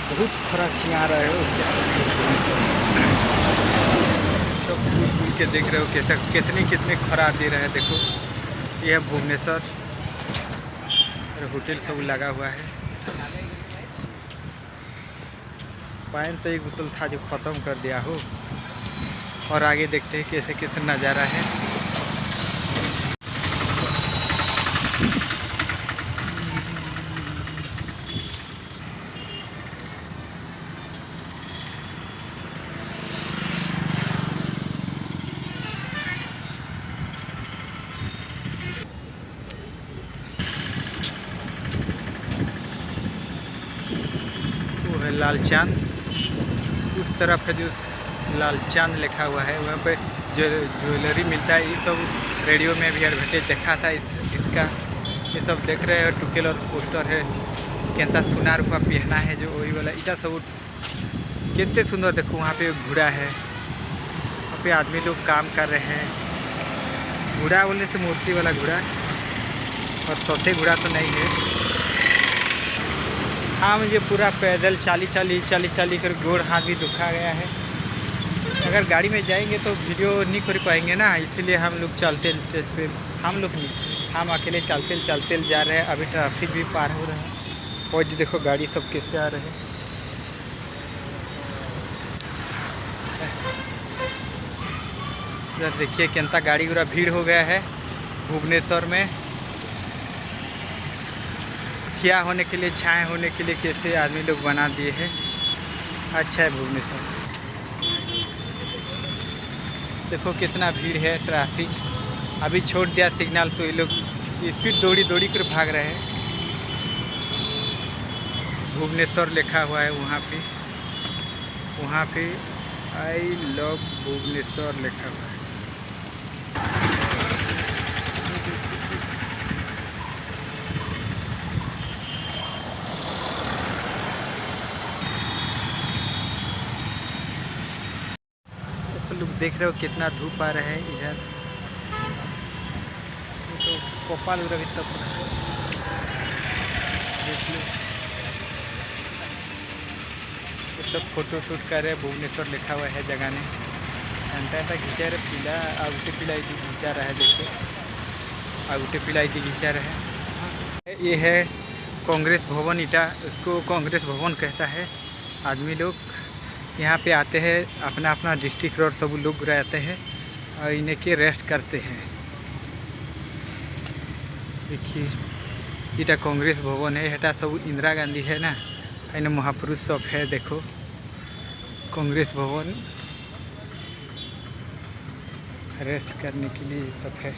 बहुत खरा चिया रहे हो क्या? सब दूर के देख रहे हो कैसे कितने खरा दे रहे हैं। देखो ये है भुवनेश्वर होटल सब लगा हुआ है। पानी तो एक बोतल था जो ख़त्म कर दिया हो। और आगे देखते हैं कैसे कैसे नज़ारा है। लाल चांद उस तरफ है जो लाल चांद लिखा हुआ है। वहाँ पे ज्वेलरी मिलता है। ये सब रेडियो में भी एडवर्टाइज देखा था इसका। ये सब देख रहे हैं टुकेल और पोस्टर है। केंता सुनार रुपा पहना है जो वही वाला इटा सब कितने सुंदर। देखो वहाँ पे घोड़ा है। वहाँ पे आदमी लोग काम कर रहे हैं। घोड़ा बोलने से मूर्ति वाला घोड़ा और चौथे घोड़ा तो नहीं है। हाँ मुझे पूरा पैदल चाली कर गोड़ हाथ भी दुखा गया है। अगर गाड़ी में जाएंगे तो वीडियो नहीं कर पाएंगे ना, इसलिए हम लोग चलते हम लोग नहीं, हम अकेले चलते जा रहे हैं। अभी ट्रैफिक भी पार हो रहा है। और जो देखो गाड़ी सब कैसे आ रहे हैं। इधर देखिए कितना गाड़ी पूरा भीड़ हो गया है भुवनेश्वर में। क्या होने के लिए छाए होने के लिए कैसे आदमी लोग बना दिए हैं। अच्छा है भुवनेश्वर। देखो कितना भीड़ है। ट्रैफिक अभी छोड़ दिया सिग्नल तो ये लोग स्पीड दौड़ी कर भाग रहे हैं। भुवनेश्वर लिखा हुआ है वहाँ पे आई लव भुवनेश्वर लिखा हुआ है। लोग देख रहे हो कितना धूप आ रहा है इधर। तो कपाल उधर भी तप रहा है। देख लो ये सब फोटो शूट कर रहे हैं। भुवनेश्वर लिखा हुआ है जगह ने। घंटा खींचा रहे पीला आगुटे पिलाई दी खींचा रहा है। देखो आगुटे पिलाई दी खींचा रहा है। ये है कांग्रेस भवन। इटा उसको कांग्रेस भवन कहता है। आदमी लोग यहाँ पे आते हैं अपना अपना डिस्ट्रिक्ट और सब लोग रहते हैं और इन्हें के रेस्ट करते हैं। देखिए इटा कांग्रेस भवन है। हटा सब इंदिरा गांधी है ना, इन महापुरुष सब है। देखो कांग्रेस भवन रेस्ट करने के लिए सब है।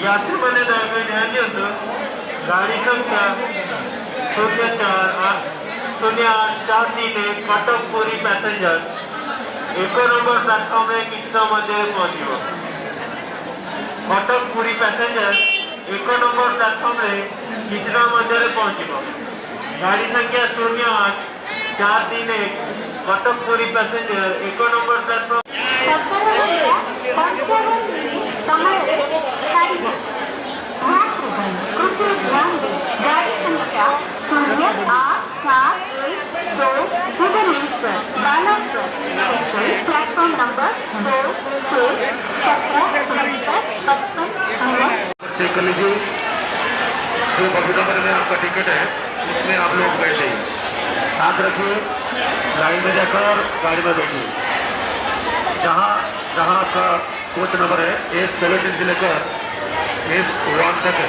यात्री बने ध्यान दिवतो गाड़ी संख्या 0483 Cuttack Puri passenger 1 number platform में कितना मध्य पहुंचो। Cuttack Puri passenger 1 number platform में कितना मध्य पहुंचो। गाड़ी संख्या 08431 Cuttack Puri passenger 1 number platform गाड़ी संख्या 08412 भुवनेश्वर बालासर प्लेटफॉर्म नंबर 2 से 17 55 चेक कर लीजिए। जो बॉगी नंबर में आपका टिकट है उसमें आप लोग बैठे साथ रखिए। गाड़ी में जाकर गाड़ी में बैठिए। जहाँ आपका कोच नंबर है S17 से लेकर S1 तक है,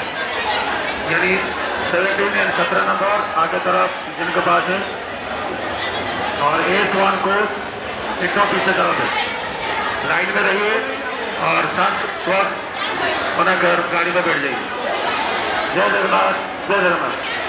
यानी 17 यानी 17 नंबर आगे तरफ जिनके पास है, और S1 कोच एकदम पीछे तरफ है। लाइन में रहिए और शांत स्वस्थ बनाकर गाड़ी में बैठ जाइए। जय जगन्नाथ, जय जगन्नाथ।